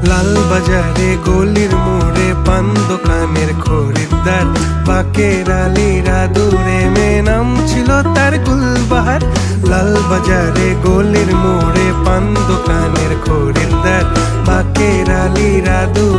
লাল বাজারে গলির মোড়ে পান দোকানের খরিদ্দার, বাকের আলীরা দূরে মে নাম ছিল তার গুলবাহার। লাল বাজারে গলির মোড়ে পান দোকানের খরিদ্দার, বাকের আলীরা দূরে